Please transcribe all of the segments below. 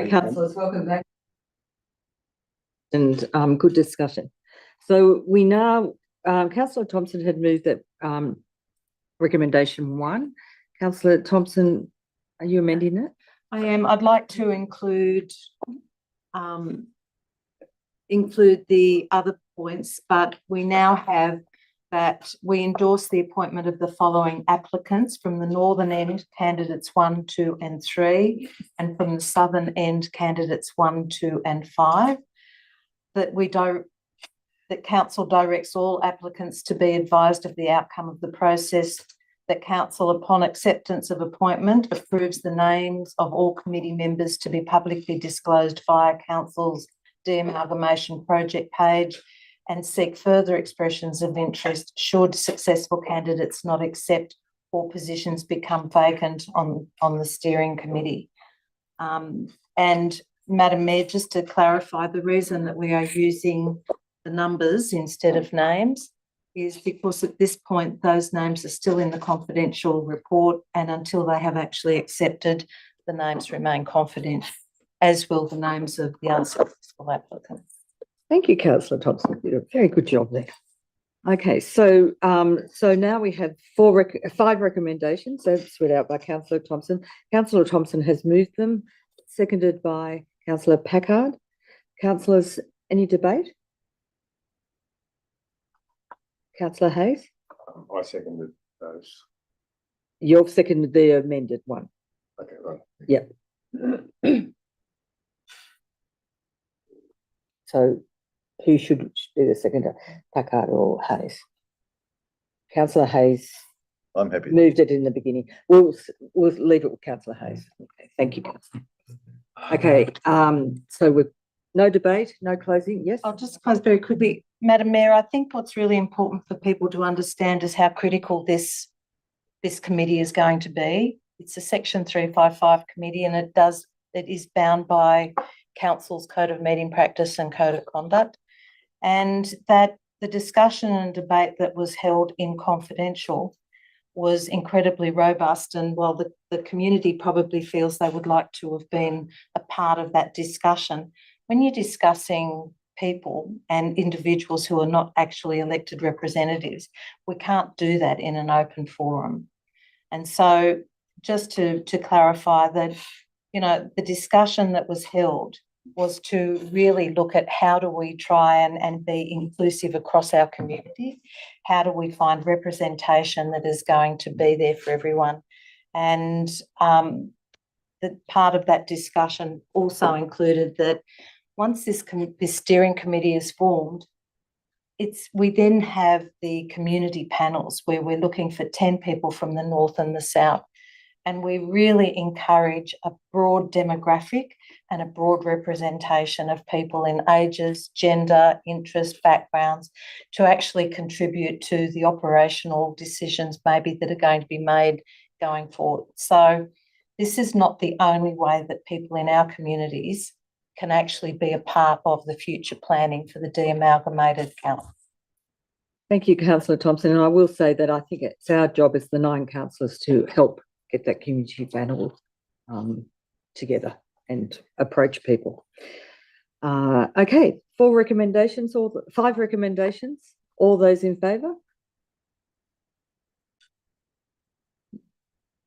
Councillors, welcome back. And good discussion. So we now, Councillor Thompson had moved that recommendation 1. Councillor Thompson, are you amending it? I am. I'd like to include the other points, but we now have that we endorse the appointment of the following applicants: from the northern end, candidates 1, 2 and 3, and from the southern end, candidates 1, 2 and 5. That council directs all applicants to be advised of the outcome of the process. That council, upon acceptance of appointment, approves the names of all committee members to be publicly disclosed via council's de-amalgamation project page, and seek further expressions of interest should successful candidates not accept or positions become vacant on the steering committee. And Madam Mayor, just to clarify, the reason that we are using the numbers instead of names is because at this point those names are still in the confidential report, and until they have actually accepted, the names remain confidential, as will the names of the unsuccessful applicants. Thank you, Councillor Thompson. You did a very good job there. Okay, so now we have 5 recommendations as read out by Councillor Thompson. Councillor Thompson has moved them, seconded by Councillor Packard. Councillors, any debate? Councillor Hayes? I seconded those. You've seconded the amended one. Okay, right. Yep. So who should be the seconder, Packard or Hayes? Councillor Hayes. I'm happy. Moved it in the beginning. We'll leave it with Councillor Hayes. Okay, thank you, Councillor. Okay, so with no debate, no closing, yes? I'll just close very quickly. Madam Mayor, I think what's really important for people to understand is how critical this committee is going to be. It's a Section 355 committee, and it is bound by Council's Code of Meeting Practice and Code of Conduct, and that the discussion and debate that was held in confidential was incredibly robust, and while the community probably feels they would like to have been a part of that discussion, when you're discussing people and individuals who are not actually elected representatives, we can't do that in an open forum. And so just to clarify that, you know, the discussion that was held was to really look at how do we try and be inclusive across our community? How do we find representation that is going to be there for everyone? And the part of that discussion also included that once this steering committee is formed, we then have the community panels where we're looking for 10 people from the north and the south. And we really encourage a broad demographic and a broad representation of people in ages, gender, interest, backgrounds, to actually contribute to the operational decisions maybe that are going to be made going forward. So this is not the only way that people in our communities can actually be a part of the future planning for the de-amalgamated council. Thank you, Councillor Thompson. And I will say that I think it's our job as the 9 councillors to help get that community panel together and approach people. Okay, 4 recommendations or 5 recommendations. All those in favour?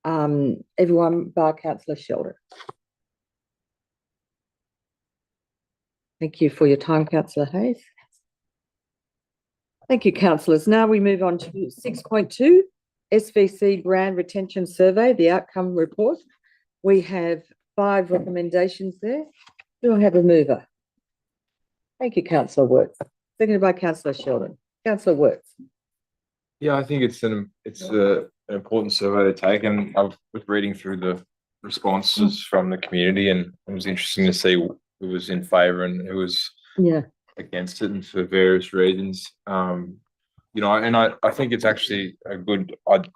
Everyone bar Councillor Sheldon. Thank you for your time, Councillor Hayes. Thank you, councillors. Now we move on to 6.2, SVC Brand Retention Survey, the outcome report. We have 5 recommendations there. Do I have a mover? Thank you, Councillor Works. Seconded by Councillor Sheldon. Councillor Works. Yeah, I think it's an important survey to take, and I was reading through the responses from the community, and it was interesting to see who was in favour and who was against it, and for various reasons. You know, and I think it's actually a good, like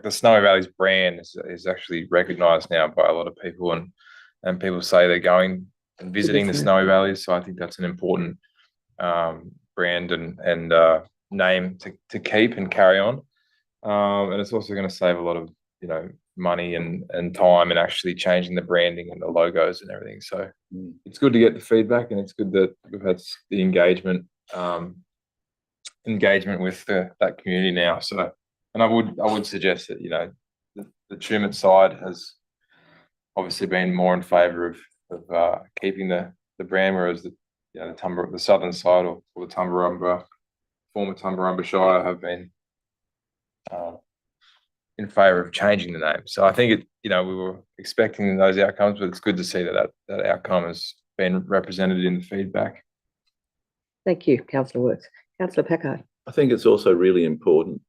the Snowy Valleys brand is actually recognised now by a lot of people, and people say they're going and visiting the Snowy Valleys. So I think that's an important brand and name to keep and carry on. And it's also going to save a lot of, you know, money and time and actually changing the branding and the logos and everything. So Mm. it's good to get the feedback, and it's good that we've had the engagement with that community now. So, and I would suggest that, you know, the Tumut side has obviously been more in favour of keeping the brand, whereas the southern side or the Tumbarumba, former Tumbarumba Shire have been in favour of changing the name. So I think we were expecting those outcomes, but it's good to see that outcome has been represented in the feedback. Thank you, councillor Works. Councillor Packard. I think it's also really important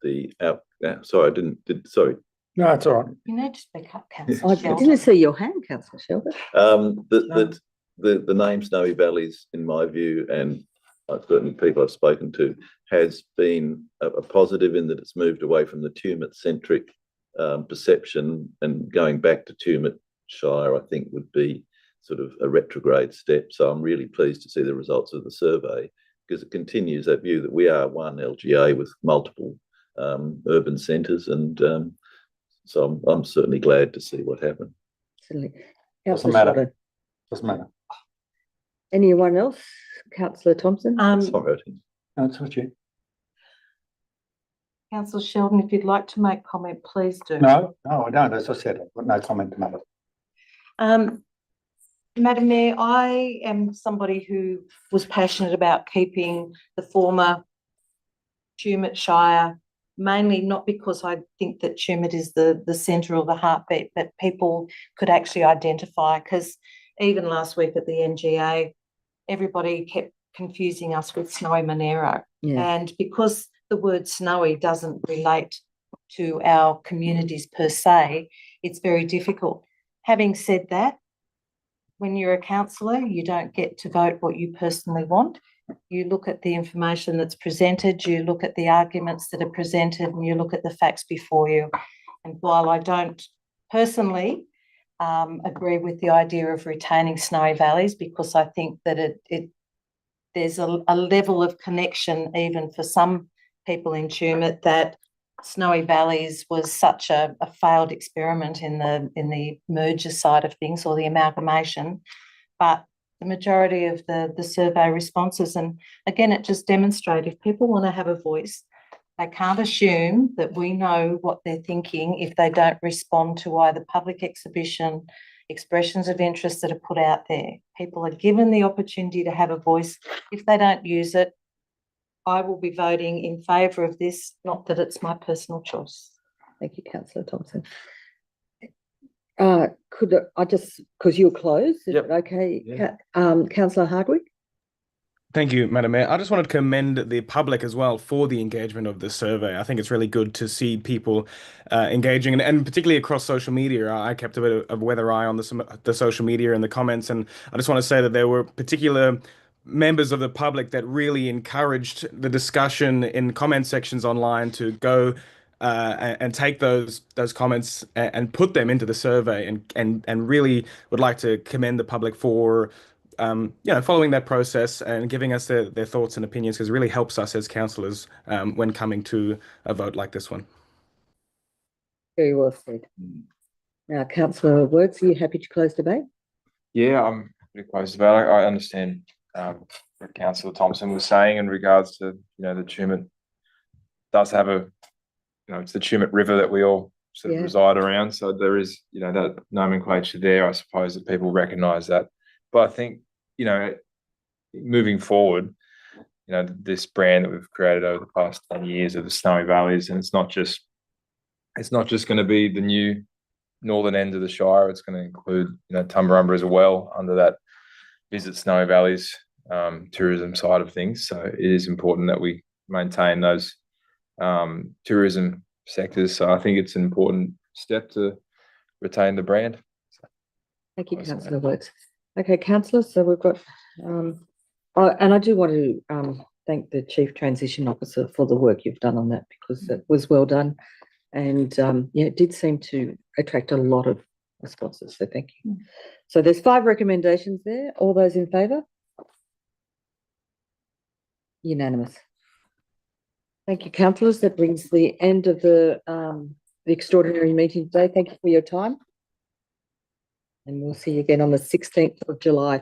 sorry, sorry. No, it's all right. You need to speak up, I councillor didn't Sheldon. see your hand, councillor Sheldon. The name Snowy Valleys, in my view, and certainly people I've spoken to, has been a positive in that it's moved away from the Tumut-centric perception, and going back to Tumut Shire, I think, would be sort of a retrograde step. So I'm really pleased to see the results of the survey, because it continues that view that we are one LGA with multiple urban centres, and so I'm certainly glad to see what happened. Certainly. Doesn't Councillor matter. Sheldon. Doesn't matter. Anyone else? Councillor Thompson? Sorry, I didn't. No, it's not you. Councillor Sheldon, if you'd like to make comment, please do. No, I don't. As I said, I've got no comment to make. Madam Mayor, I am somebody who was passionate about keeping the former Tumut Shire, mainly not because I think that Tumut is the centre or the heartbeat, but people could actually identify, because even last week at the NGA, everybody kept confusing us with Snowy Monero. Yeah. And because the word snowy doesn't relate to our communities per se, it's very difficult. Having said that, when you're a councillor, you don't get to vote what you personally want. You look at the information that's presented, you look at the arguments that are presented, and you look at the facts before you. And while I don't personally agree with the idea of retaining Snowy Valleys, because I think that there's a level of connection even for some people in Tumut, that Snowy Valleys was such a failed experiment in the merger side of things, or the amalgamation. But the majority of the survey responses, and again, it just demonstrates if people want to have a voice, they can't assume that we know what they're thinking if they don't respond to either public exhibition, expressions of interest that are put out there. People are given the opportunity to have a voice. If they don't use it, I will be voting in favour of this, not that it's my personal choice. Thank you, councillor Thompson. Could I just, because you're closed, is Yep. it okay? Yeah. Councillor Hardwick? Thank you, Madam Mayor. I just wanted to commend the public as well for the engagement of this survey. I think it's really good to see people engaging, and particularly across social media. I kept a bit of a weather eye on the social media and the comments, and I just want to say that there were particular members of the public that really encouraged the discussion in comment sections online to go and take those comments and put them into the survey, and really would like to commend the public for following that process and giving us their thoughts and opinions, because it really helps us as councillors when coming to a vote like this one. Very well said. Now, councillor Works, are you happy to close debate? Yeah, I'm pretty close to that. I understand what Councillor Thompson was saying in regards to, the Tumut does have it's the Tumut River that we all sort of reside around. So there is, that nomenclature there. I suppose that people recognise that. But I think, moving forward, this brand that we've created over the past 10 years of the Snowy Valleys, and it's not just going to be the new northern end of the Shire. It's going to include, Tumbarumba as well under that Visit Snowy Valleys tourism side of things. So it is important that we maintain those tourism sectors. So I think it's an important step to retain the brand. Thank you, councillor Works. Okay, councillors, so we've got, and I do want to thank the Chief Transition Officer for the work you've done on that, because it was well done, and it did seem to attract a lot of responses, so thank you. So there's 5 recommendations there. All those in favour? Unanimous. Thank you, councillors. That brings the end of the the extraordinary meeting today. Thank you for your time. And we'll see you again on the 16th of July.